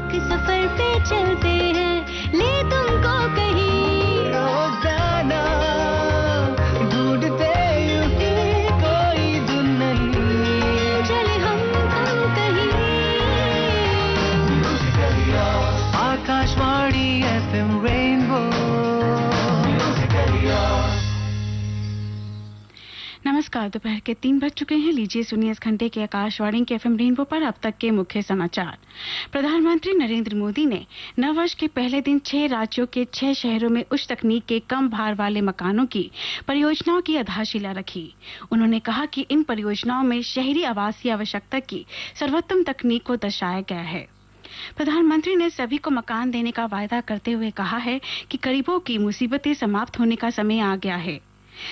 एक सफर पे चलते हैं, ले तुमको कहीं रोजाना ढूंढते यूं ही कोई धुन नहीं, चले हम कहीं। Akashvani FM rainbow. नमस्कार, दोपहर के 3 बज चुके हैं। लीजिए सुनिए इस घंटे के आकाशवाणी के FM रेनबो पर अब तक के मुख्य समाचार। प्रधानमंत्री नरेंद्र मोदी ने नववर्ष के पहले दिन 6 राज्यों के 6 शहरों में उच्च तकनीक के कम भार वाले मकानों की परियोजनाओं की आधारशिला रखी। उन्होंने कहा कि इन परियोजनाओं में शहरी आवासीय आवश्यकता की सर्वोत्तम तकनीक को दर्शाया गया है। प्रधानमंत्री ने सभी को मकान देने का वायदा करते हुए कहा है कि गरीबों की मुसीबतें समाप्त होने का समय आ गया है।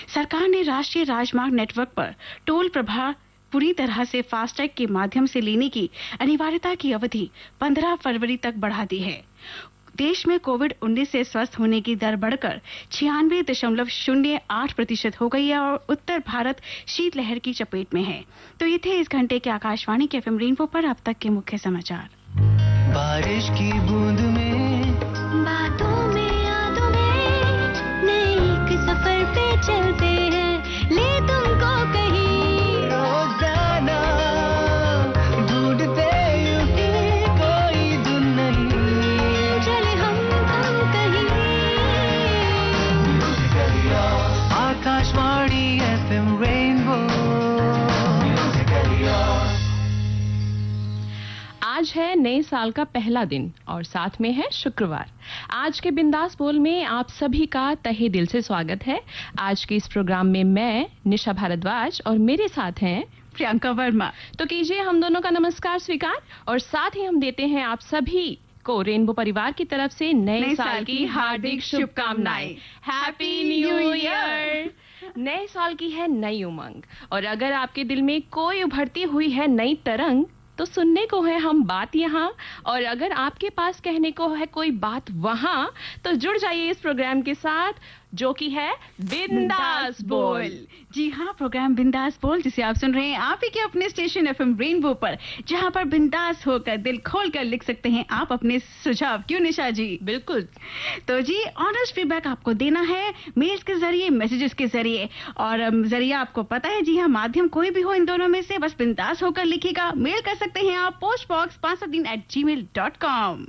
सरकार ने राष्ट्रीय राजमार्ग नेटवर्क पर टोल प्रभार पूरी तरह से फास्टैग के माध्यम से लेने की अनिवार्यता की अवधि 15 फरवरी तक बढ़ा दी है। देश में कोविड-19 से स्वस्थ होने की दर बढ़कर 96.08% हो गई है और उत्तर भारत शीतलहर की चपेट में है। तो ये थे इस घंटे के आकाशवाणी के FM रेनबो पर अब तक के मुख्य समाचार। बारिश की बूंद में, बातों में, यादों में, नए एक सफर पे चलते हैं, ले तुमको कहीं रोजाना ढूंढते यूं ही कोई धुन नहीं, चले हम कहीं। Akashvani FM rainbow. आज है नए साल का पहला दिन और साथ में है शुक्रवार। आज के बिंदास बोल में आप सभी का तहे दिल से स्वागत है। आज के इस प्रोग्राम में मैं निशा भारद्वाज और मेरे साथ हैं प्रियंका वर्मा। तो कीजिए हम दोनों का नमस्कार स्वीकार और साथ ही हम देते हैं आप सभी को रेनबो परिवार की तरफ से नए साल की हार्दिक शुभकामनाएं। Happy new year. नए साल की है नई उमंग और अगर आपके दिल में कोई उभरती हुई है नई तरंग तो सुनने को है हम बात यहाँ, और अगर आपके पास कहने को है कोई बात वहाँ तो जुड़ जाइए इस प्रोग्राम के साथ जो कि है बिंदास बोल। जी हाँ, प्रोग्राम बिंदास बोल जिसे आप सुन रहे हैं आप ही के अपने स्टेशन FM रेनबो पर, जहाँ पर बिंदास होकर दिल खोलकर लिख सकते हैं आप अपने सुझाव। क्यों निशा जी? बिल्कुल। तो जी ऑनेस्ट फीडबैक आपको देना है मेल्स के जरिए, मैसेजेस के जरिए, और जरिए आपको पता है। जी हाँ, माध्यम कोई भी हो इन दोनों में से, बस बिंदास होकर लिखिएगा। मेल कर सकते हैं आप postbox503@gmail.com।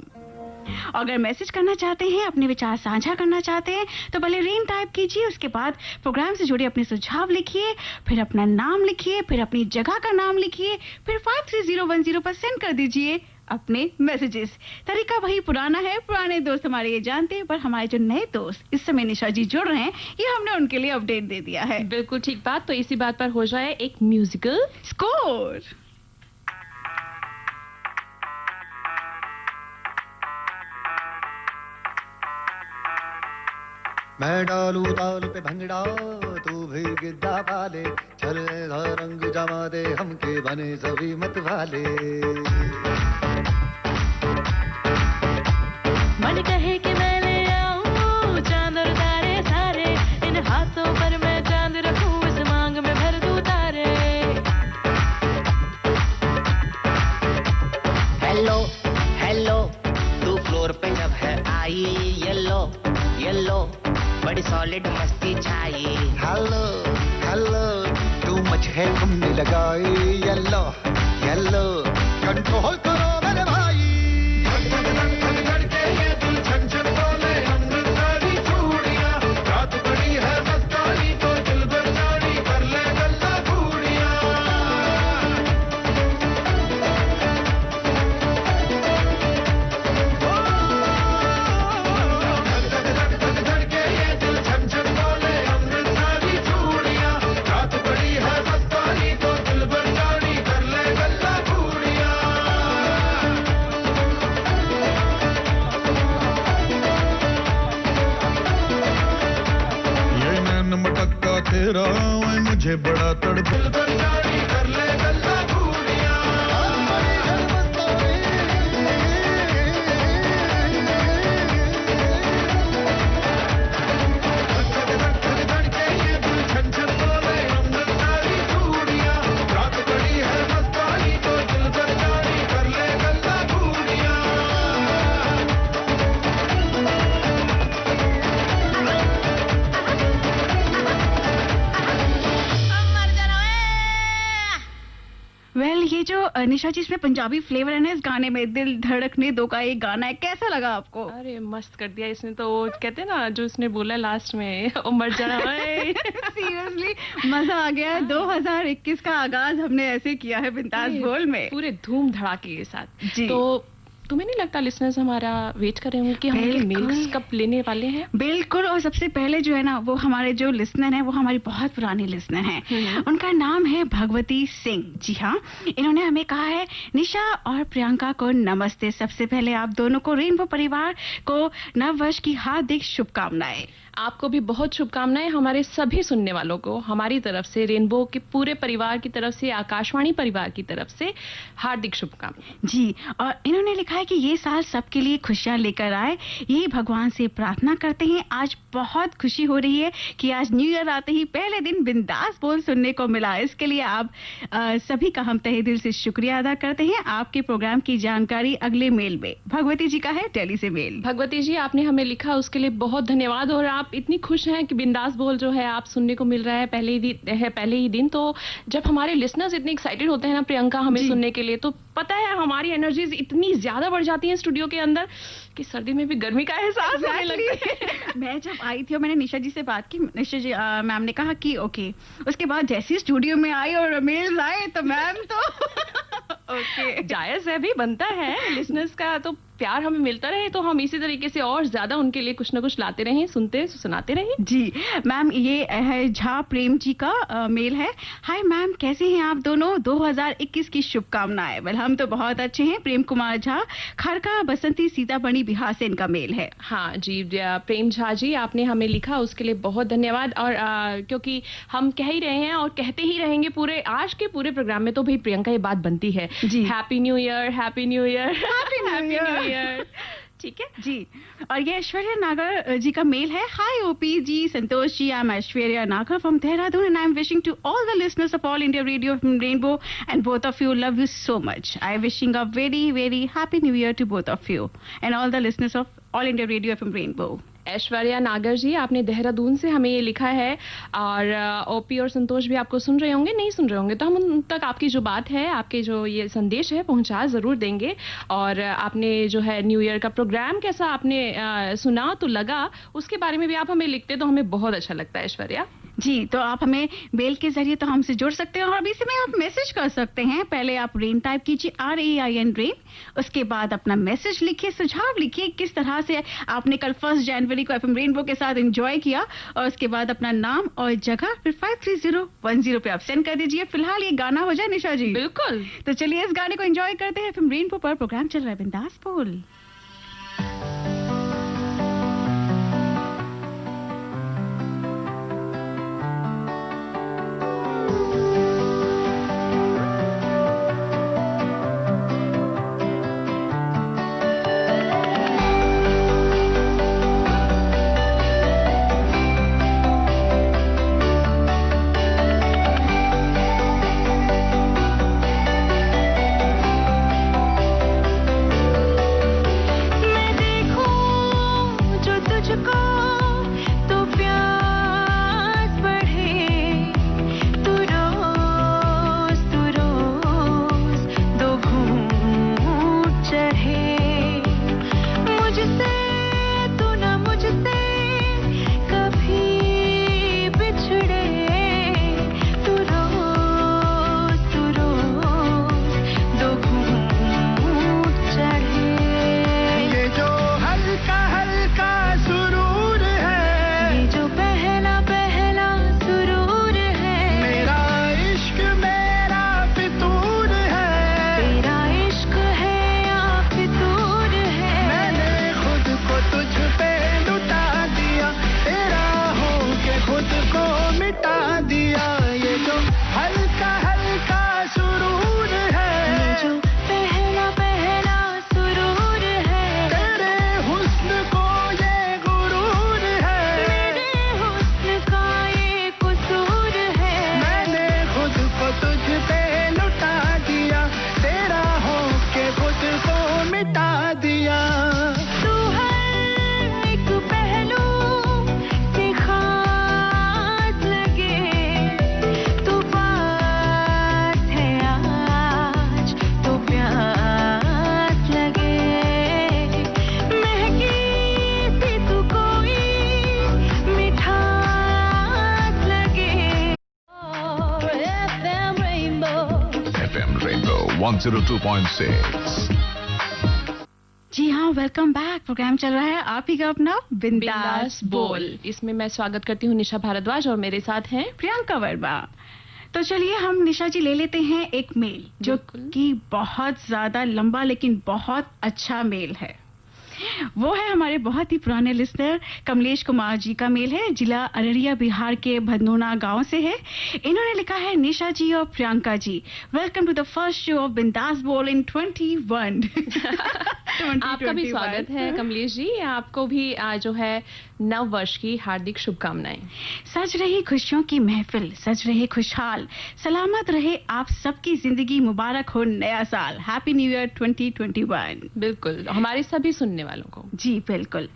अगर मैसेज करना चाहते हैं, अपने विचार साझा करना चाहते हैं तो पहले रेन टाइप कीजिए, उसके बाद प्रोग्राम से जुड़े अपने सुझाव लिखिए, फिर अपना नाम लिखिए, फिर अपनी जगह का नाम लिखिए, फिर 53010 पर सेंड कर दीजिए अपने मैसेजेस। तरीका वही पुराना है, पुराने दोस्त हमारे ये जानते हैं, पर हमारे जो नए दोस्त इस समय निशा जी जुड़ रहे हैं, ये हमने उनके लिए अपडेट दे दिया है। बिल्कुल ठीक बात। तो इसी बात पर हो जाए एक म्यूजिकल स्कोर। मैं डालू ताल पे भंगड़ा तू भी गिद्दा पाले, चले रंग जमा दे हमके बने सभी मत वाले। मन कहे कि मैं ले आऊं चांद और तारे सारे, इन हाथों पर मैं चांद रखूं, इस मांग में भर दूं तारे। हेलो हेलो तू फ्लोर पे जब है आई, येलो येलो बड़ी सॉलिड मस्ती छाई। हेलो हेलो तू मच है हमने लगाई, येलो येलो कंट्रोल करो मेरे भाई। तेरा मुझे बड़ा तड़प कर ले गल्ला घूरिया। निशा जी, इसमें पंजाबी फ्लेवर है ना इस गाने में, दिल धड़कने दो का एक गाना है, कैसा लगा आपको? अरे मस्त कर दिया इसने तो, कहते हैं ना जो इसने बोला लास्ट में, ओ मर जाना भाई। सीरियसली मजा आ गया। 2021 का आगाज हमने ऐसे किया है बिंदास बोल में, पूरे धूम धड़ाके के साथ जी। तो तुम्हें नहीं लगता लिसनर्स हमारा वेट कर रहे होंगे कि हमारे मेल्स कब लेने वाले हैं? बिल्कुल। और सबसे पहले जो है ना, वो हमारे जो लिसनर हैं वो हमारी बहुत पुरानी लिसनर हैं। उनका नाम है भगवती सिंह। जी हाँ, इन्होंने हमें कहा है, निशा और प्रियंका को नमस्ते। सबसे पहले आप दोनों को, रेनबो परिवार को नव वर्ष की हार्दिक शुभकामनाएं। आपको भी बहुत शुभकामनाएं, हमारे सभी सुनने वालों को हमारी तरफ से, रेनबो के पूरे परिवार की तरफ से, आकाशवाणी परिवार की तरफ से हार्दिक शुभकामनाएं। जी, और इन्होंने लिखा है कि ये साल सबके लिए खुशियां लेकर आए, यही भगवान से प्रार्थना करते हैं। आज बहुत खुशी हो रही है कि आज न्यू ईयर आते ही पहले दिन बिंदास बोल सुनने को मिला। इसके लिए आप सभी का हम तहे दिल से शुक्रिया अदा करते हैं। आपके प्रोग्राम की जानकारी अगले मेल में। भगवती जी का है दिल्ली से मेल। भगवती जी, आपने हमें लिखा, उसके लिए बहुत धन्यवाद। और आप इतनी खुश हैं कि बिंदास बोल जो है आप सुनने को मिल रहा है पहले ही दिन। तो जब हमारे लिसनर्स इतने एक्साइटेड होते हैं ना प्रियंका हमें सुनने के लिए, तो पता है हमारी एनर्जीज इतनी ज्यादा बढ़ जाती हैं स्टूडियो के अंदर कि सर्दी में भी गर्मी का एहसास होने लगता है। मैं जब आई थी और मैंने निशा जी से बात की, निशा जी मैम ने कहा कि ओके। उसके बाद जैसे ही स्टूडियो में आई और मेल आए तो मैम तो ओके, जायज है भी, बनता है। लिसनर्स का तो प्यार हमें मिलता रहे तो हम इसी तरीके से और ज्यादा उनके लिए कुछ ना कुछ लाते रहें, सुनाते रहें। जी मैम, ये है झा प्रेम जी का मेल है। हाय मैम, कैसे हैं आप दोनों? 2021 की शुभकामनाएं। वेल, हम तो बहुत अच्छे हैं। प्रेम कुमार झा, खरका बसंती सीतामढ़ी बिहार से इनका मेल है। हाँ जी, प्रेम झा जी, आपने हमें लिखा, उसके लिए बहुत धन्यवाद। और क्योंकि हम कह ही रहे हैं और कहते ही रहेंगे पूरे आज के पूरे प्रोग्राम में, तो भाई प्रियंका ये बात बनती है जी। Happy new year, happy new year, happy new year. ठीक है जी। और ये ऐश्वर्या नागर जी का मेल है। Hi OP ji, Santosh ji, I am Aishwarya Nagar from Dehradun and I am wishing to all the listeners of All India Radio Rainbow and both of you, love you so much. I wishing a very very happy new year to both of you and all the listeners of All India Radio FM Rainbow. Aishwarya Nagar ji, आपने देहरादून से हमें ये लिखा है। और OP और संतोष भी आपको सुन रहे होंगे, नहीं सुन रहे होंगे तो हम उन तक आपकी जो बात है, आपके जो ये संदेश है पहुंचा जरूर देंगे। और आपने जो है न्यू ईयर का प्रोग्राम कैसा आपने सुना तो लगा, उसके बारे में भी आप हमें लिखते तो हमें बहुत अच्छा लगता है ऐश्वर्या जी। तो आप हमें मेल के जरिए तो हमसे जुड़ सकते हैं और अभी से में आप मैसेज कर सकते हैं। पहले आप रेन टाइप कीजिए, RAIN रेन, उसके बाद अपना मैसेज लिखिए, सुझाव लिखिए किस तरह से आपने कल 1 जनवरी को एफएम रेनबो के साथ एंजॉय किया, और उसके बाद अपना नाम और जगह फिर 53010 पे आप सेंड कर दीजिए। फिलहाल ये गाना हो जाए निशा जी। बिल्कुल, तो चलिए इस गाने को एंजॉय करते हैं। एफएम रेनबो पर प्रोग्राम चल रहा है बिंदास बोल। 102.6. जी हाँ, वेलकम बैक। प्रोग्राम चल रहा है आप ही का अपना बिंदास बोल। इसमें मैं स्वागत करती हूँ निशा भारद्वाज और मेरे साथ हैं प्रियंका वर्मा। तो चलिए हम निशा जी ले लेते हैं एक मेल जो कि बहुत ज्यादा लंबा लेकिन बहुत अच्छा मेल है। वो है हमारे बहुत ही पुराने लिसनर कमलेश कुमार जी का मेल है। जिला अररिया बिहार के भदनोना गांव से है। इन्होंने लिखा है, निशा जी और Priyanka ji, welcome to the first show of Bindaas Bol इन 21। आपका भी स्वागत है कमलेश जी। आपको भी जो है नव वर्ष की हार्दिक शुभकामनाएं। सज रही खुशियों की महफिल, सज रहे खुशहाल, सलामत रहे आप सबकी जिंदगी, मुबारक हो नया साल। Happy new year 2021। बिल्कुल, हमारे सभी सुनने वालों को। जी बिल्कुल।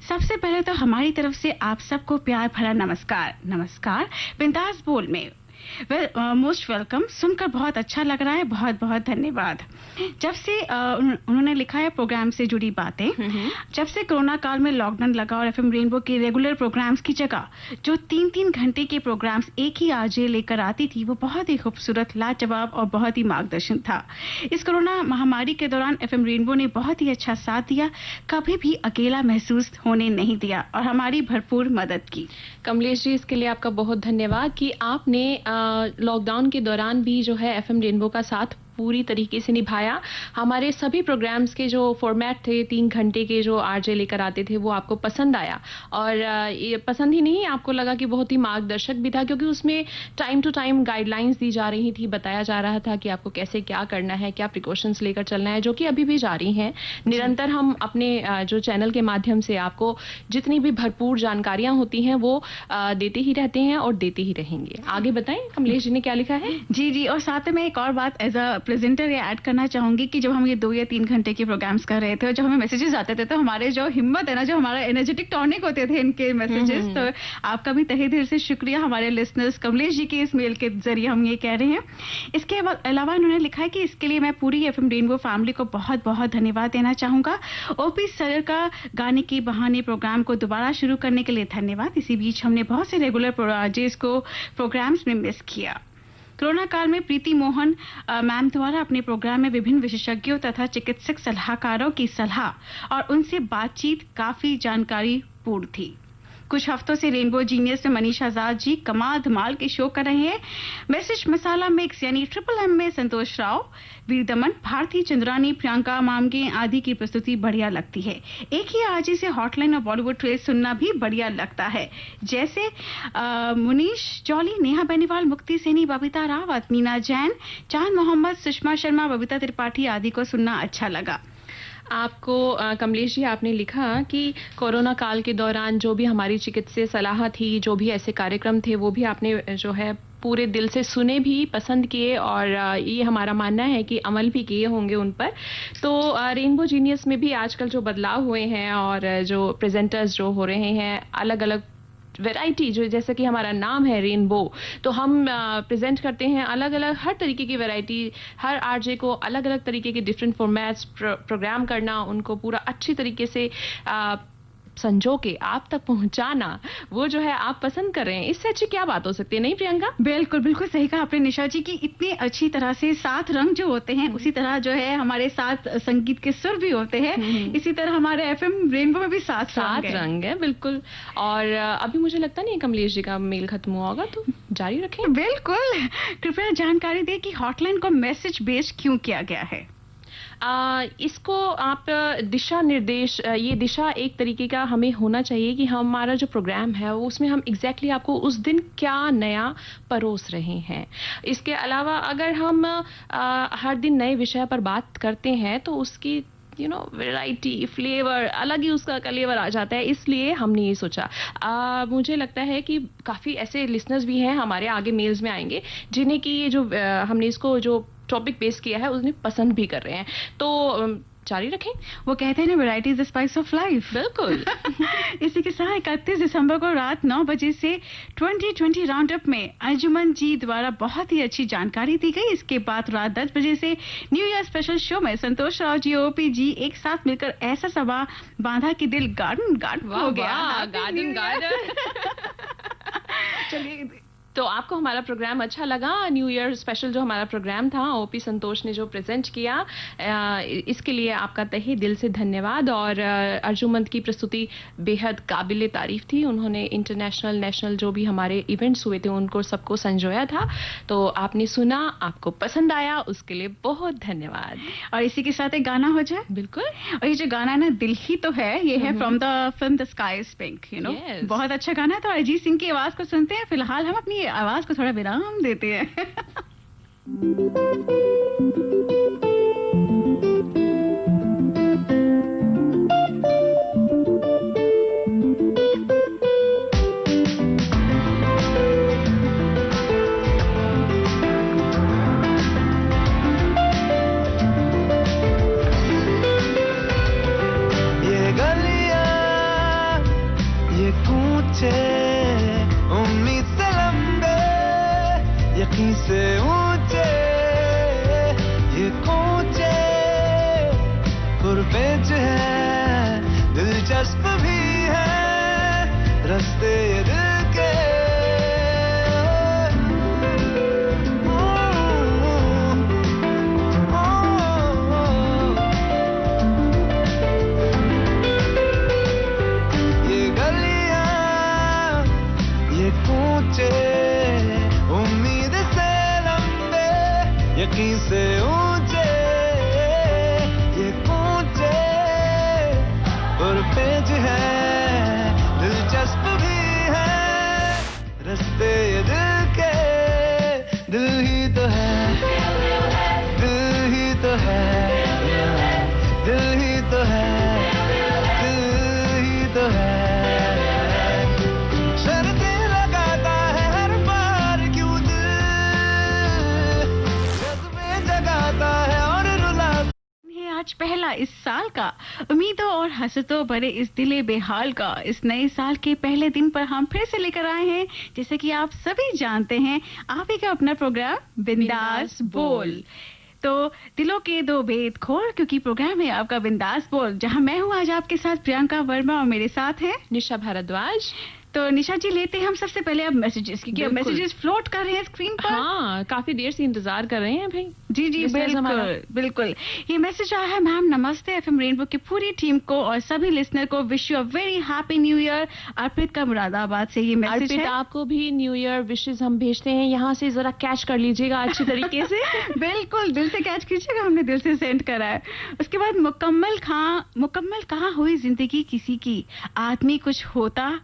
सबसे पहले तो हमारी तरफ से आप सबको प्यार भरा नमस्कार। नमस्कार बिंदास बोल में मोस्ट वेलकम। सुनकर बहुत अच्छा लग रहा है, बहुत बहुत धन्यवाद। जब से उन्होंने लिखा है प्रोग्राम से जुड़ी बातें, जब से कोरोना काल में लॉकडाउन लगा और एफएम रेनबो के रेगुलर प्रोग्राम्स की जगह जो 3-3 घंटे के प्रोग्राम्स एक ही आरजे लेकर आती थी, वो बहुत ही खूबसूरत, लाजवाब और बहुत ही मार्गदर्शन था। इस कोरोना महामारी के दौरान एफएम रेनबो ने बहुत ही अच्छा साथ दिया, कभी भी अकेला महसूस होने नहीं दिया और हमारी भरपूर मदद की। कमलेश जी, इसके लिए आपका बहुत धन्यवाद कि आपने लॉकडाउन के दौरान भी जो है एफएम रेनबो का साथ पूरी तरीके से निभाया। हमारे सभी प्रोग्राम्स के जो फॉर्मेट थे, 3 घंटे के जो आरजे लेकर आते थे, वो आपको पसंद आया। और ये पसंद ही नहीं, आपको लगा कि बहुत ही मार्गदर्शक भी था, क्योंकि उसमें टाइम टू टाइम गाइडलाइंस दी जा रही थी, बताया जा रहा था कि आपको कैसे क्या करना है, क्या प्रिकॉशंस लेकर चलना है, जो कि अभी भी जारी हैं। निरंतर हम अपने जो चैनल के माध्यम से आपको जितनी भी भरपूर जानकारियां होती हैं वो देते ही रहते हैं और देते ही रहेंगे। आगे बताएं कमलेश जी ने क्या लिखा है। जी जी, और साथ में एक और बात एज अ प्रेजेंटर ये ऐड करना चाहूंगी कि जब हम ये 2 या 3 घंटे के प्रोग्राम्स कर रहे थे और जब हमें मैसेजेस आते थे, तो हमारे जो हिम्मत है ना, जो हमारा एनर्जेटिक टॉनिक होते थे इनके मैसेजेस, तो आपका भी तहे दिल से शुक्रिया हमारे लिसनर्स। कमलेश जी के इस मेल के जरिए हम ये कह रहे हैं। इसके अलावा इन्होंने लिखा है कि इसके लिए मैं पूरी एफएम रेनबो फैमिली को बहुत बहुत धन्यवाद देना चाहूंगा। ओपी सर का गाने के बहाने प्रोग्राम को दोबारा शुरू करने के लिए धन्यवाद। इसी बीच हमने बहुत से रेगुलर आरजेस को प्रोग्राम्स में मिस किया। कोरोना काल में प्रीति मोहन मैम द्वारा अपने प्रोग्राम में विभिन्न विशेषज्ञों तथा चिकित्सक सलाहकारों की सलाह और उनसे बातचीत काफी जानकारी पूर्ण थी। कुछ हफ्तों से रेनबो जीनियस में मनीषा आजाद जी कमाल धमाल के शो कर रहे हैं। मैसेज मसाला मिक्स यानी ट्रिपल एम में संतोष राव, वीर दमन, भारती चंद्रानी, प्रियंका मामगे आदि की प्रस्तुति बढ़िया लगती है। एक ही आरजे से हॉटलाइन और बॉलीवुड ट्रेल सुनना भी बढ़िया लगता है, जैसे मुनीश जौली, नेहा बेनीवाल, मुक्ति सैनी, बबीता रावत, मीना जैन, चांद मोहम्मद, सुषमा शर्मा, बबीता त्रिपाठी आदि को सुनना अच्छा लगा। आपको कमलेश जी, आपने लिखा कि कोरोना काल के दौरान जो भी हमारी चिकित्सीय सलाह थी, जो भी ऐसे कार्यक्रम थे, वो भी आपने जो है पूरे दिल से सुने भी, पसंद किए और ये हमारा मानना है कि अमल भी किए होंगे उन पर। तो रेनबो जीनियस में भी आजकल जो बदलाव हुए हैं और जो प्रेजेंटर्स जो हो रहे हैं, अलग अलग वैरायटी, जो जैसे कि हमारा नाम है रेनबो, तो हम प्रेजेंट करते हैं अलग अलग हर तरीके की वैरायटी। हर आरजे को अलग अलग तरीके के डिफरेंट फॉर्मेट्स प्रोग्राम करना, उनको पूरा अच्छी तरीके से संजो के आप तक पहुंचाना, वो जो है आप पसंद कर रहे हैं। इससे अच्छी क्या बात हो सकती है, नहीं प्रियंका? बिल्कुल बिल्कुल सही कहा आपने निशा जी, की इतनी अच्छी तरह से 7 रंग जो होते हैं, उसी तरह जो है हमारे 7 संगीत के सुर भी होते हैं। इसी तरह हमारे एफएम रेनबो में भी 7 रंग है। बिल्कुल। और अभी मुझे लगता नहीं कमलेश जी का मेल खत्म हुआ होगा, तो जारी रखें। बिल्कुल, कृपया जानकारी दें कि हॉटलाइन को मैसेज बेस्ड क्यों किया गया है। इसको आप दिशा निर्देश, ये दिशा एक तरीके का हमें होना चाहिए कि हमारा जो प्रोग्राम है उसमें हम एग्जैक्टली आपको उस दिन क्या नया परोस रहे हैं। इसके अलावा अगर हम हर दिन नए विषय पर बात करते हैं तो उसकी वैरायटी, फ्लेवर, अलग ही उसका कलेवर आ जाता है। इसलिए हमने ये सोचा। मुझे लगता है कि काफ़ी ऐसे लिसनर्स भी हैं, हमारे आगे मेल्स में आएंगे, जिन्हें कि ये जो हमने इसको जो टॉपिक बेस किया है उन्हें पसंद भी कर रहे हैं। तो जारी रखें। वो कहते हैं ना, variety is the spice of life. बिल्कुल। इसी के साथ 31 दिसंबर को रात 9 बजे से 2020 राउंड अप में अंजुमन जी द्वारा बहुत ही अच्छी जानकारी दी गई। इसके बाद रात 10 बजे से न्यू ईयर स्पेशल शो में संतोष राव जी, ओपी जी एक साथ मिलकर ऐसा सभा बांधा कि दिल गार्डन हो गया। गार्डन। चलिए तो आपको हमारा प्रोग्राम अच्छा लगा? न्यू ईयर स्पेशल जो हमारा प्रोग्राम था, ओपी संतोष ने जो प्रेजेंट किया, इसके लिए आपका तहे दिल से धन्यवाद। और अर्जुमंद की प्रस्तुति बेहद काबिल तारीफ थी। उन्होंने इंटरनेशनल नेशनल जो भी हमारे इवेंट्स हुए थे उनको सबको संजोया था। तो आपने सुना, आपको पसंद आया, उसके लिए बहुत धन्यवाद। और इसी के साथ एक गाना हो जाए। बिल्कुल। और ये जो गाना ना दिल ही तो है, ये है from the film the sky is pink, you know. बहुत अच्छा गाना है। तो अरिजीत सिंह की आवाज को सुनते हैं। फिलहाल हम अपनी आवाज को थोड़ा विराम देते हैं। ये गलियां, ये कूचे, उम्मीद से लंबे, यकीन से ऊंचे, ये कूचे पुरपेच है, दिलचस्प भी है, रास्ते ये दिल के। ये गलियां, ये कूचे, उम्मीद से लंबे, यकीन से ऊंचे, ये कूचे पुरपेच है, दिलचस्प भी है, रास्ते ये दिल के। दिल ही तो है, दिल ही तो है, दिल ही तो है, दिल ही तो है। शर्तें लगाता है हर बार क्यों दिल, जज्बे जगाता है और रुलाता। ये आज पहला इस साल का उम्मीदों और हसरतों भरे इस दिले बेहाल का इस नए साल के पहले दिन पर हम फिर से लेकर आए हैं, जैसे कि आप सभी जानते हैं, आप ही का अपना प्रोग्राम बिंदास बोल। तो दिलों के दो भेद खोल, क्योंकि प्रोग्राम है आपका बिंदास बोल, जहां मैं हूं आज आपके साथ प्रियंका वर्मा और मेरे साथ है निशा भारद्वाज। तो निशा जी, लेते हैं हम सबसे पहले अब मैसेजेस, क्योंकि अब बिल्कुल। मैसेजेस फ्लोट कर रहे हैं स्क्रीन पर। हाँ, काफी देर से इंतजार कर रहे हैं भाई। जी जी Listeners हमारा। बिल्कुल बिल्कुल। ये मैसेज आया है, मैम नमस्ते एफएम रेनबो की पूरी टीम को और सभी लिसनर को wish you a very happy new year. Arpit का मुरादाबाद से ये मैसेज अर्पित, है। आपको भी न्यू ईयर विशेस हम भेजते हैं। यहाँ से जरा कैच कर लीजिएगा अच्छी तरीके से। बिल्कुल दिल से कैच कीजिएगा, हमने दिल से सेंड करा है। उसके बाद मुकम्मल कहाँ हुई जिंदगी किसी की, आदमी कुछ होता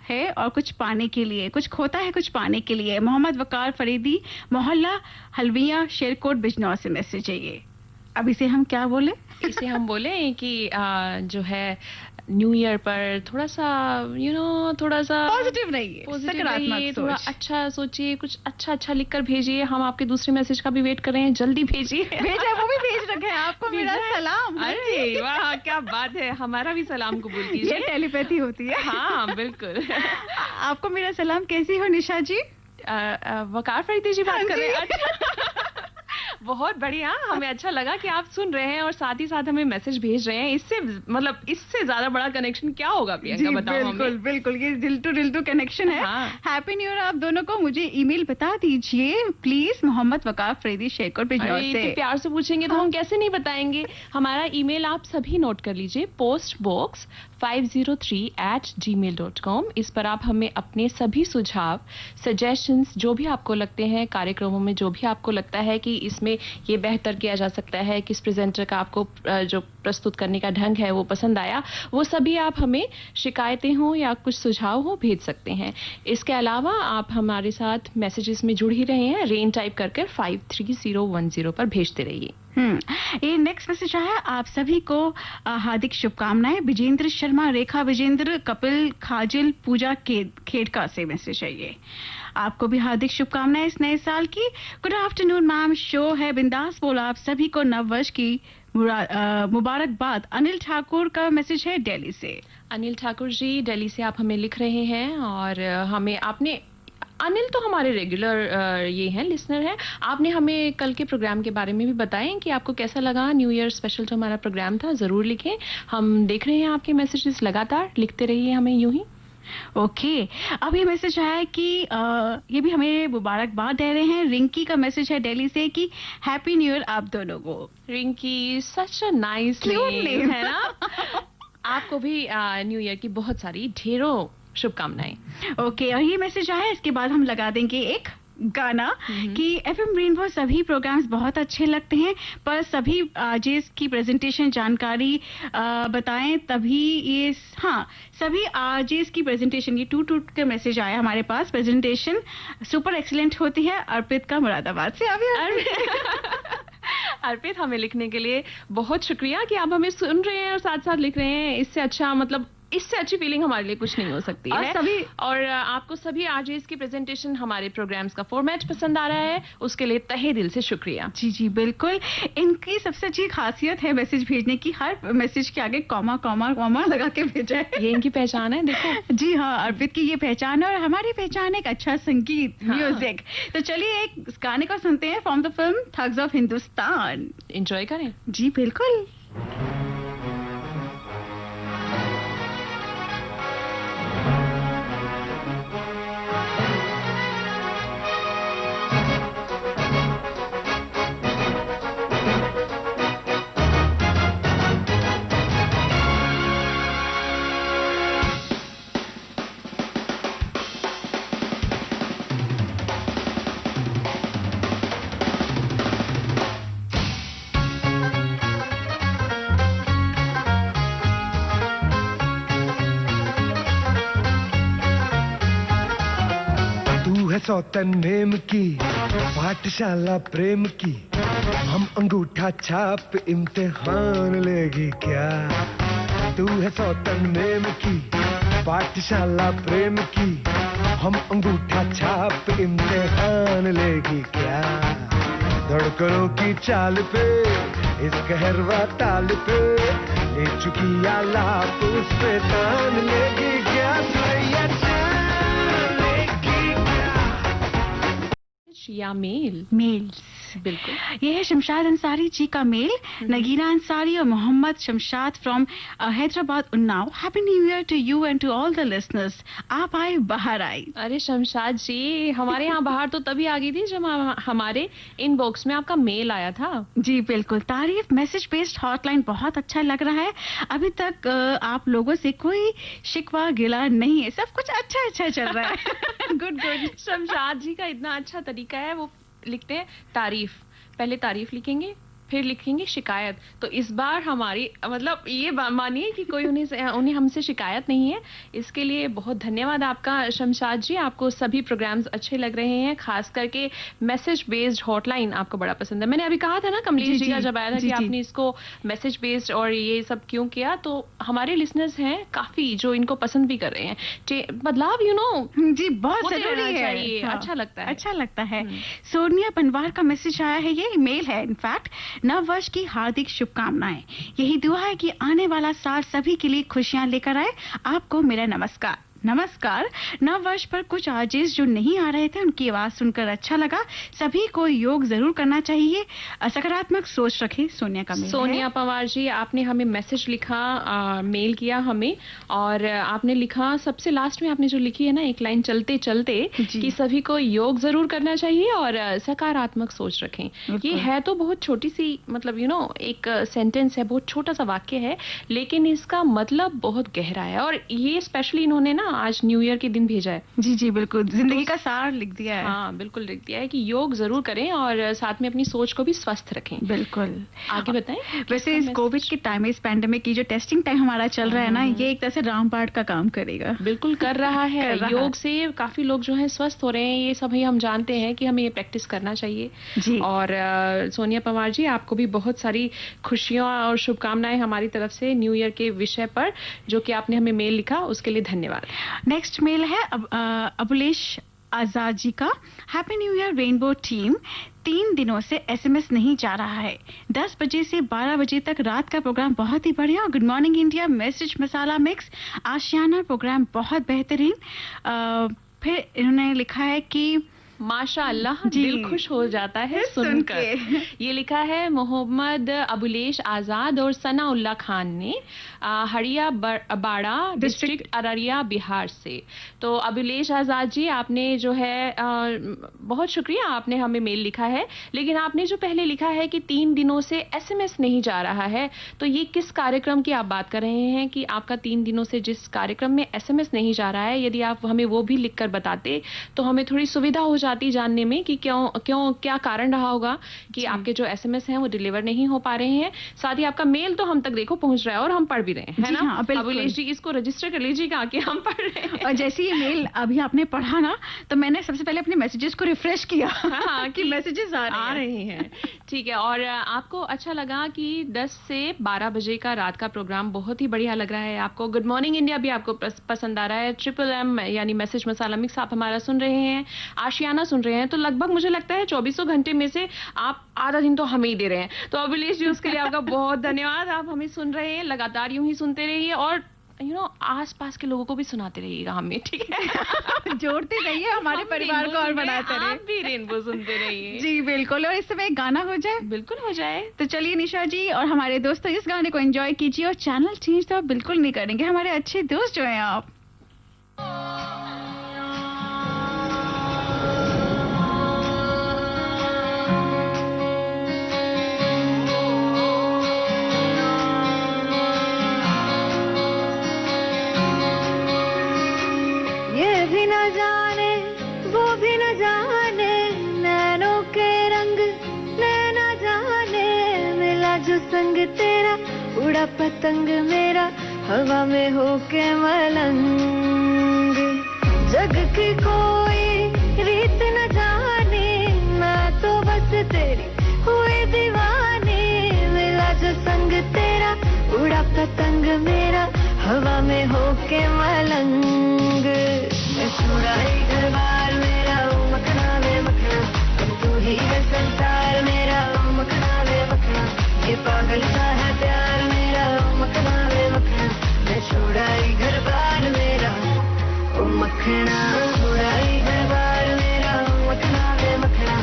है और कुछ पाने के लिए, कुछ खोता है कुछ पाने के लिए। मोहम्मद वकार फरीदी, मोहल्ला हलविया, शेरकोट, बिजनौर से मैसेज है ये। अब इसे हम क्या बोले? इसे हम बोले कि जो है न्यू ईयर पर थोड़ा सा थोड़ा सा पॉजिटिव रहिए, पॉजिटिव सकारात्मक रहिए, थोड़ा सोच। अच्छा सोचिए, कुछ अच्छा लिख कर भेजिए। हम आपके दूसरे मैसेज का भी वेट कर रहे हैं, जल्दी भेजिए। भेजा, वो भी भेज रखे हैं। आपको मेरा भेजा है? सलाम। अरे वाह, क्या बात है, हमारा भी सलाम कबूल ये कीजिए। टेलीपैथी होती है। हाँ बिल्कुल। आपको मेरा सलाम। कैसी हो निशा जी? वकार फरीदी जी बात हाँ कर रहे हैं? जी। अच्छा। बहुत बढ़िया, हमें अच्छा लगा कि आप सुन रहे हैं और साथ ही साथ हमें मैसेज भेज रहे हैं। इससे ज्यादा बड़ा कनेक्शन क्या होगा प्रियंका, बताओ बिल्कुल हमें। बिल्कुल, ये दिल टू कनेक्शन है। हाँ। हैप्पी न्यू ईयर आप दोनों को। मुझे ईमेल बता दीजिए प्लीज, मोहम्मद वकाफ फरीदी शेखर बिजनौर अरे, से। इतने प्यार से पूछेंगे तो हम कैसे नहीं बताएंगे। हमारा ईमेल आप सभी नोट कर लीजिए, पोस्ट बॉक्स 503@gmail.com। इस पर आप हमें अपने सभी सुझाव, सजेशंस, जो भी आपको लगते हैं कार्यक्रमों में, जो भी आपको लगता है कि इसमें ये बेहतर किया जा सकता है, किस प्रेजेंटर का आपको जो प्रस्तुत करने का ढंग है वो पसंद आया, वो सभी आप हमें शिकायतें हो या कुछ सुझाव हो भेज सकते हैं। इसके अलावा आप हमारे साथ मैसेजेस में जुड़ ही रहे हैं, रेन टाइप करके 53010 पर भेजते रहिए। ये नेक्स्ट मैसेज आया, आप सभी को हार्दिक शुभकामनाएं। विजेंद्र शर्मा, रेखा विजेंद्र, कपिल खाजिल, पूजा खेड़का से मैसेज है ये। आपको भी हार्दिक शुभकामनाएं इस नए साल की। गुड आफ्टरनून मैम, शो है बिंदास बोल, आप सभी को नववर्ष की मुबारकबाद। अनिल ठाकुर का मैसेज है दिल्ली से। अनिल ठाकुर जी दिल्ली से आप हमें लिख रहे हैं और हमें आपने, अनिल तो हमारे रेगुलर ये हैं, लिसनर हैं। आपने हमें कल के प्रोग्राम के बारे में भी बताएं कि आपको कैसा लगा न्यू ईयर स्पेशल जो हमारा प्रोग्राम था। जरूर लिखें, हम देख रहे हैं आपके मैसेजेस, लगातार लिखते रहिए हमें यूं ही। ओके, अब ये मैसेज आया है कि ये भी हमें मुबारकबाद दे रहे हैं। रिंकी का मैसेज है दिल्ली से कि हैप्पी न्यू ईयर आप दोनों को। रिंकी, सच अ नाइस नेम है ना। आपको भी न्यू ईयर की बहुत सारी ढेरों शुभकामनाएं। ओके, और ये मैसेज आया है, इसके बाद हम लगा देंगे एक गाना कि एफएम रेनबो सभी प्रोग्राम्स बहुत अच्छे लगते हैं, पर सभी आरजेस की प्रेजेंटेशन जानकारी बताएं तभी ये। हाँ, सभी आरजेस की प्रेजेंटेशन, ये टूट के मैसेज आया हमारे पास, प्रेजेंटेशन सुपर एक्सीलेंट होती है। अर्पित का मुरादाबाद से। अभी अर्पित, हमें लिखने के लिए बहुत शुक्रिया कि आप हमें सुन रहे हैं और साथ साथ लिख रहे हैं। इससे अच्छा, मतलब इससे अच्छी फीलिंग हमारे लिए कुछ नहीं हो सकती है। और आपको सभी आरजेस की प्रेजेंटेशन, हमारे प्रोग्राम्स का फॉर्मेट पसंद आ रहा है, उसके लिए तहे दिल से शुक्रिया। जी जी बिल्कुल। इनकी सबसे अच्छी खासियत है मैसेज भेजने की, हर मैसेज के आगे कॉमा कॉमा कॉमा लगा के भेजा है। ये इनकी पहचान है, देखो। जी हाँ, अर्पित की ये पहचान है, और हमारी पहचान एक अच्छा संगीत, म्यूजिक। तो चलिए एक गाने को सुनते हैं from the film thugs of Hindustan. Enjoy करें। जी बिल्कुल। सौतन नेम की पाठशाला प्रेम की, हम अंगूठा छाप इम्तिहान लेगी क्या? तू है सौतन नेम की पाठशाला प्रेम की, हम अंगूठा छाप इम्तिहान लेगी क्या? धड़कनों की चाल पे, इस कहरवा ताल पे, ले चुकी आलाप उस पे तान लेगी क्या? या मेल बिल्कुल, ये है शमशाद अंसारी जी का मेल। नगीना अंसारी और Mohammad Shamshad from Hyderabad Unnao. Happy new year to you and to all the listeners. आप आए बाहर आई। अरे शमशाद जी, हमारे यहाँ बाहर तो तभी आ गई थी जब हमारे इनबॉक्स में आपका मेल आया था। जी बिल्कुल, तारीफ। मैसेज बेस्ड हॉटलाइन बहुत अच्छा लग रहा है। अभी तक आप लोगों से कोई शिकवा गिला नहीं है, सब कुछ अच्छा चल रहा है। Good good. शमशाद जी का इतना अच्छा तरीका है, वो लिखते हैं तारीफ, पहले तारीफ लिखेंगे, फिर लिखेंगे शिकायत। तो इस बार हमारी, मतलब ये मानिए कि कोई उन्हें हमसे शिकायत नहीं है। इसके लिए बहुत धन्यवाद आपका शमशाद जी। आपको सभी प्रोग्राम्स अच्छे लग रहे हैं, खास करके मैसेज बेस्ड हॉटलाइन आपको बड़ा पसंद है। मैंने अभी कहा था ना कमलेश जी का जब आया था कि आपने इसको मैसेज बेस्ड और ये सब क्यों किया, तो हमारे लिसनर्स हैं काफी जो इनको पसंद भी कर रहे हैं। बदलाव जी बहुत जरूरी है। हाँ, अच्छा लगता है। सोनिया बनवार का मैसेज आया है, ये ईमेल है इनफैक्ट। नव वर्ष की हार्दिक शुभकामनाएं। यही दुआ है कि आने वाला साल सभी के लिए खुशियां लेकर आए। आपको मेरा नमस्कार। नव वर्ष पर कुछ आरजेस जो नहीं आ रहे थे, उनकी आवाज सुनकर अच्छा लगा। सभी को योग जरूर करना चाहिए, सकारात्मक सोच रखें। सोनिया का मेल। सोनिया पवार जी, आपने हमें मैसेज लिखा, मेल किया हमें, और आपने लिखा सबसे लास्ट में आपने जो लिखी है ना एक लाइन, चलते चलते, कि सभी को योग जरूर करना चाहिए और सकारात्मक सोच रखें। ये है तो बहुत छोटी सी, मतलब एक सेंटेंस है, बहुत छोटा सा वाक्य है, लेकिन इसका मतलब बहुत गहरा है। और ये स्पेशली इन्होंने ना आज न्यू ईयर के दिन भेजा है। जी बिल्कुल, जिंदगी का सार लिख दिया है। हाँ बिल्कुल लिख दिया है कि योग जरूर करें और साथ में अपनी सोच को भी स्वस्थ रखें। बिल्कुल। आगे बताएं। वैसे इस कोविड के टाइम, इस पैंडेमिक की जो टेस्टिंग टाइम हमारा चल रहा है ना, ये एक तरह से रामबाण का काम करेगा। बिल्कुल कर रहा है। योग से काफी लोग जो है स्वस्थ हो रहे हैं, ये सब हम जानते हैं कि हमें ये प्रैक्टिस करना चाहिए जी। और सोनिया पवार जी, आपको भी बहुत सारी खुशियां और शुभकामनाएं हमारी तरफ से न्यू ईयर के विषय पर, जो कि आपने हमें मेल लिखा, उसके लिए धन्यवाद। नेक्स्ट मेल है अबुलेश आजाद जी का। Happy new year rainbow team. 3 दिनों से एसएमएस नहीं जा रहा है। 10 बजे से 12 बजे तक रात का प्रोग्राम बहुत ही बढ़िया। गुड मॉर्निंग इंडिया, मैसेज मसाला मिक्स, आशियाना प्रोग्राम बहुत बेहतरीन। फिर इन्होंने लिखा है कि माशाअल्लाह, दिल खुश हो जाता है सुनकर। ये लिखा है मोहम्मद अबुलेश आजाद और सनाउल्लाह खान ने, हरिया बाड़ा डिस्ट्रिक्ट अररिया बिहार से। तो अबुलेश आजाद जी, आपने जो है बहुत शुक्रिया, आपने हमें मेल लिखा है। लेकिन आपने जो पहले लिखा है कि 3 दिनों से SMS नहीं जा रहा है, तो ये किस कार्यक्रम की आप बात कर रहे हैं कि आपका 3 दिनों से जिस कार्यक्रम में SMS नहीं जा रहा है, यदि आप हमें वो भी लिखकर बताते तो हमें थोड़ी सुविधा हो जाती जानने में कि क्यों क्या कारण रहा होगा कि आपके जो SMS हैं वो डिलीवर नहीं हो पा रहे हैं। साथ ही आपका मेल तो हम तक देखो पहुंच रहा है और हम पढ़ भी रहे हैं, है ना? हाँ, अबुलेश जी, इसको रजिस्टर कर लीजिएगा कि हम पढ़ रहे हैं। और जैसे ये मेल अभी आपने पढ़ा ना, तो मैंने सबसे पहले अपने मैसेजेस को रिफ्रेश किया कि मैसेजेस आ रहे हैं। ठीक है। और आपको अच्छा लगा कि 10 से 12 बजे का रात का प्रोग्राम बहुत ही बढ़िया लग रहा है आपको। गुड मॉर्निंग इंडिया भी आपको पसंद आ रहा है। ट्रिपल M यानी मैसेज मसाला मिक्स आप हमारा सुन रहे हैं, आशियाना सुन रहे हैं। तो लगभग मुझे लगता है 2400 घंटे में से आप आधा दिन तो हमें ही दे रहे हैं। तो अभिलेश जी, उसके लिए आपका बहुत धन्यवाद। आप हमें सुन रहे हैं, लगातार यूं ही सुनते रहिए और आस-पास के लोगों को भी सुनाते रहिएगा हमें, ठीक है? जोड़ते रहिए हमारे परिवार को और बढ़ाते रहिए। आप भी रेनबो सुनते रहिए। जी बिल्कुल। और इस समय गाना हो जाए? बिल्कुल हो जाए। तो चलिए निशा जी और हमारे दोस्तों, इस गाने को एंजॉय कीजिए। और चैनल चेंज तो आप बिल्कुल नहीं करेंगे, हमारे अच्छे दोस्त जो हैं आप। न जाने वो भी न जाने, नैनों के रंग नैना जाने, मिला जो संग तेरा उड़ा पतंग मेरा हवा में होके मलंग। जग की कोई रीत न जाने, मैं तो बस तेरी हुई दीवानी, मिला जो संग तेरा उड़ा पतंग मेरा हवा में होके मलंग। छुड़ाई घर बार मेरा मखना में मखना, तू ही है संसार मेरा मखना में मखना, ये पागल सा है प्यार मेरा मखना में मखना। मैं छुड़ाई घर बार मेरा मखना, छुड़ाई घर बार मेरा मखना में मखना,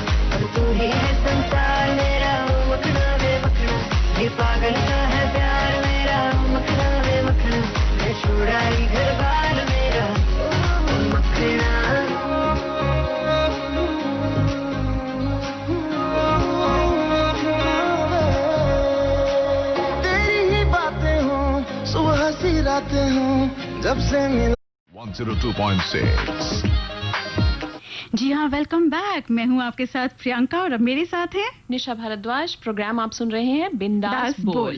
तू ही है संसार मेरा मखना में मखना, ये पागल सा है प्यार मेरा मखना में मखना। मैं छुड़ाई घर बार मेरा मखना। तेरी ही बातें हों, सुबह सी रातें हों, जब से मिला 102.6। जी हाँ, वेलकम बैक। मैं हूँ आपके साथ प्रियंका और अब मेरे साथ है निशा भारद्वाज। प्रोग्राम आप सुन रहे हैं बिंदास बोल।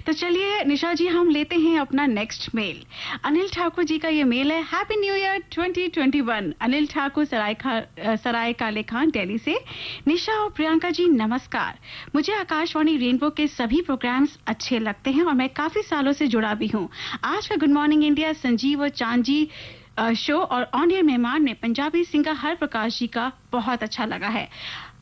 तो चलिए निशा जी, हम लेते हैं अपना नेक्स्ट मेल। अनिल ठाकुर जी का ये मेल है। Happy new year 2021। Anil Thakur Sarai Kale Khan Delhi से। निशा और प्रियंका जी नमस्कार। मुझे आकाशवाणी रेनबो के सभी प्रोग्राम्स अच्छे लगते हैं और मैं काफी सालों से जुड़ा भी हूँ। आज का गुड मॉर्निंग इंडिया संजीव और चांद जी शो और ऑन एयर मेहमान ने पंजाबी सिंगर हर प्रकाश जी का बहुत अच्छा लगा है।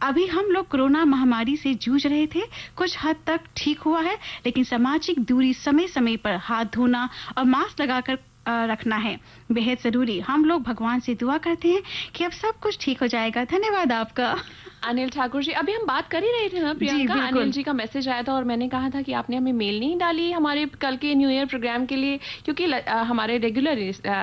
अभी हम लोग कोरोना महामारी से जूझ रहे थे, कुछ हद तक ठीक हुआ है, लेकिन सामाजिक दूरी, समय समय पर हाथ धोना और मास्क लगाकर रखना है बेहद जरूरी। हम लोग भगवान से दुआ करते हैं कि अब सब कुछ ठीक हो जाएगा। धन्यवाद आपका अनिल ठाकुर जी। अभी हम बात कर ही रहे थे ना प्रियंका, अनिल जी का मैसेज आया था और मैंने कहा था कि आपने हमें मेल नहीं डाली हमारे कल के न्यू ईयर प्रोग्राम के लिए, क्योंकि हमारे रेगुलर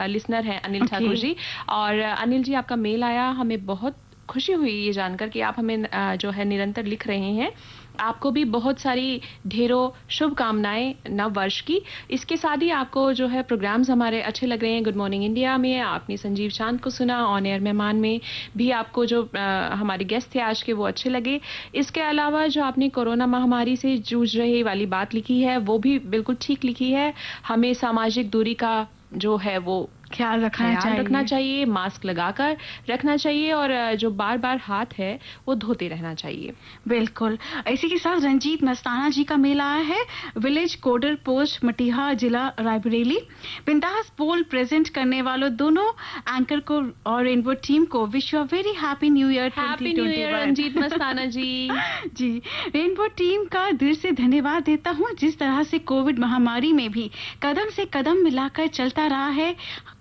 लिसनर हैं अनिल ठाकुर जी। और अनिल जी, आपका मेल आया, हमें बहुत खुशी हुई ये जानकर कि आप हमें जो है निरंतर लिख रहे हैं। आपको भी बहुत सारी ढेरों शुभकामनाएं नव वर्ष की। इसके साथ ही आपको जो है प्रोग्राम्स हमारे अच्छे लग रहे हैं। गुड मॉर्निंग इंडिया में आपने संजीव चांद को सुना, ऑन एयर मेहमान में भी आपको जो हमारे गेस्ट थे आज के वो अच्छे लगे। इसके अलावा जो आपने कोरोना महामारी से जूझ रहे वाली बात लिखी है वो भी बिल्कुल ठीक लिखी है। हमें सामाजिक दूरी का जो है वो ख्याल रखना चाहिए, मास्क लगाकर रखना चाहिए और जो बार बार हाथ है वो धोते रहना चाहिए। बिल्कुल। इसी के साथ रंजीत मस्ताना जी का मेल आया है। विलेज कोडर पोस्ट मटिहा, जिला रायबरेली। बिंदास बोल प्रेजेंट करने वालों दोनों एंकर को और रेनबो टीम को wish you very happy new year 2021। Ranjeet Mastana ji. जी, रेनबो टीम का दिल से धन्यवाद देता हूँ जिस तरह से कोविड महामारी में भी कदम से कदम मिलाकर चलता रहा है।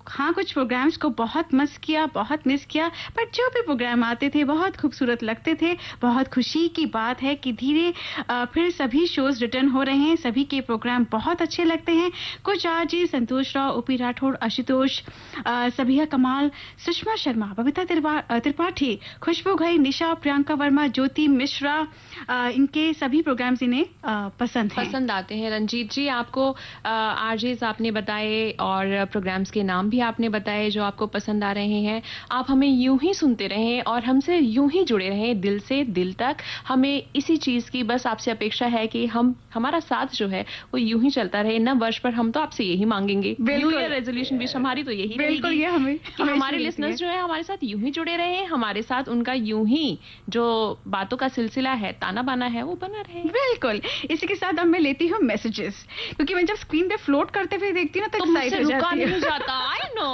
हाँ, कुछ प्रोग्राम्स को बहुत मिस किया, पर जो भी प्रोग्राम आते थे बहुत खूबसूरत लगते थे। बहुत खुशी की बात है कि धीरे फिर सभी शोज रिटर्न हो रहे हैं, सभी के प्रोग्राम बहुत अच्छे लगते हैं। कुछ आरजे संतोष राव, ओपी राठौड़, आशुतोष, सबिया कमाल, सुषमा शर्मा, बबीता त्रिपाठी, खुशबू घई, निशा, प्रियंका वर्मा, ज्योति मिश्रा, इनके सभी प्रोग्राम्स इन्हें पसंद आते हैं। रंजीत जी, आपको आरजेस आपने बताए और प्रोग्राम्स के नाम भी आपने बताए जो आपको पसंद आ रहे हैं। आप हमें यूं ही सुनते रहें और हमसे यूं ही जुड़े रहें दिल से दिल तक। हमें इसी चीज की बस आपसे अपेक्षा है कि हमारा साथ जो है वो यूं ही चलता रहे। नव वर्ष पर हम तो आपसे यही मांगेंगे, न्यू ईयर रेजोल्यूशन भी हमारी तो यही रहेगी कि हमारे लिसनर्स जो है हमारे साथ यूं ही जुड़े रहे, हमारे साथ उनका यूं ही जो बातों का सिलसिला है, ताना बाना है, वो बना रहे। बिल्कुल। इसी के साथ अब मैं लेती हूँ मैसेजेस, क्योंकि मैं जब स्क्रीन पे फ्लोट करते हुए देखती हूँ ना तो मुझसे रुका नहीं जाता। आई नो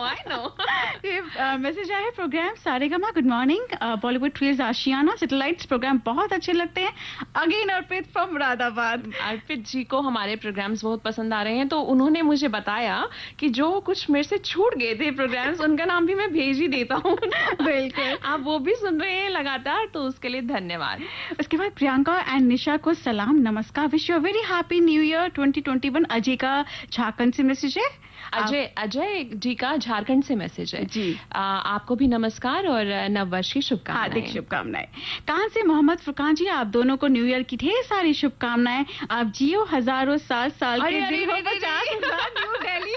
ये मैसेज आया है, programme Saregama, good morning, Bollywood trees Aashiyana, satellites programme बहुत अच्छे लगते हैं। Again Arpit from Moradabad. अर्पित जी को हमारे प्रोग्राम्स बहुत पसंद आ रहे हैं, तो उन्होंने मुझे बताया कि जो कुछ मेरे से छूट गए थे प्रोग्राम्स, उनका नाम भी मैं भेज ही देता हूँ। बिल्कुल, आप वो भी सुन रहे हैं लगातार, तो उसके लिए धन्यवाद। उसके बाद प्रियंका एंड निशा को सलाम, नमस्कार, wish you very happy new year 2021। Ajay का झारखंड से मैसेज है। अजय जी का झारखंड से मैसेज है जी। आपको भी नमस्कार और नववर्ष की शुभकामनाएं। हार्दिक शुभकामनाएं। कहां से मोहम्मद फुरकान जी, आप दोनों को न्यू ईयर की ढेर सारी शुभकामनाएं। आप जियो हजारों साल के दिन हो, 50,000 new Delhi,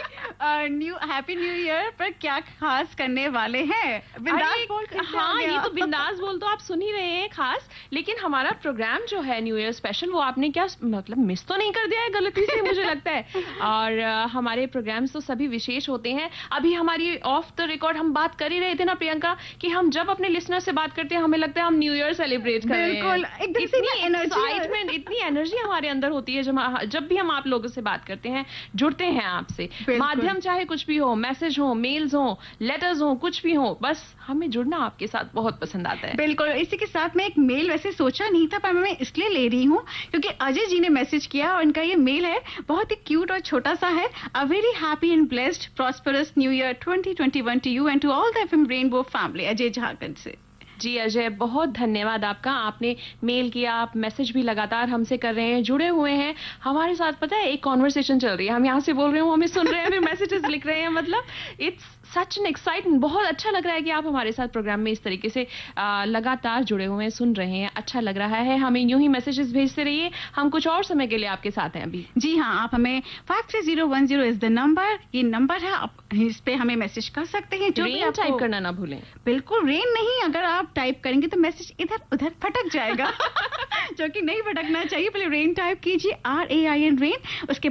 new happy new year पर क्या खास करने वाले हैं? बिंदास बोल। हाँ, ये तो बिंदास बोल तो आप सुन ही रहे हैं खास, लेकिन हमारा प्रोग्राम जो है न्यू ईयर स्पेशल, वो आपने क्या मतलब मिस तो नहीं कर दिया है गलती से, मुझे लगता है। और हमारे प्रोग्राम्स तो सभी विशेष होते हैं। अभी हमारी ऑफ द रिकॉर्ड हम बात कर ही रहे थे ना प्रियंका, कि हम जब अपने लिसनर से बात करते हैं हमें लगता है हम न्यू ईयर सेलिब्रेट कर रहे हैं। बिल्कुल, एकदम से एक्साइटमेंट, इतनी एनर्जी हमारे अंदर होती है जब भी हम आप लोगों से बात करते हैं, जुड़ते हैं आपसे। माध्यम चाहे कुछ भी हो, मैसेज हो, मेल्स हो, लेटर्स हो, कुछ भी हो, बस हमें जुड़ना आपके साथ बहुत पसंद आता है। बिल्कुल। इसी के साथ में एक मेल वैसे सोचा नहीं था, पर मैं इसलिए ले रही हूँ क्योंकि अजय जी ने मैसेज किया और इनका ये मेल है, बहुत ही क्यूट और छोटा सा है। A very happy and blessed prosperous new year 2021 to you and to all the FM Rainbow family. Ajay Jharkhand से। जी अजय, बहुत धन्यवाद आपका। आपने मेल किया, आप मैसेज भी लगातार हमसे कर रहे हैं, जुड़े हुए हैं हमारे साथ। पता है, एक कॉन्वर्सेशन चल रही है, हम यहाँ से बोल रहे हो, हमें सुन रहे हैं, फिर मैसेजेस लिख रहे हैं। मतलब इट्स सच एन एक्साइटमेंट। बहुत अच्छा लग रहा है कि आप हमारे साथ प्रोग्राम में इस तरीके से लगातार जुड़े हुए हैं, सुन रहे हैं, अच्छा लग रहा है। हमें यूं ही मैसेजेस भेजते रहिए, हम कुछ और समय के लिए आपके साथ हैं अभी। जी हाँ, आप हमें 53010 इज द नंबर, ये नंबर है, आप इस पे हमें मैसेज कर सकते हैं। जो भी आप टाइप करना ना भूलें। बिल्कुल, रेन नहीं, अगर आप टाइप करेंगे तो मैसेज इधर उधर फटक जाएगा जो कि नहीं फटकना चाहिए। पहले रेन टाइप कीजिए, RAIN रेन, उसके बाद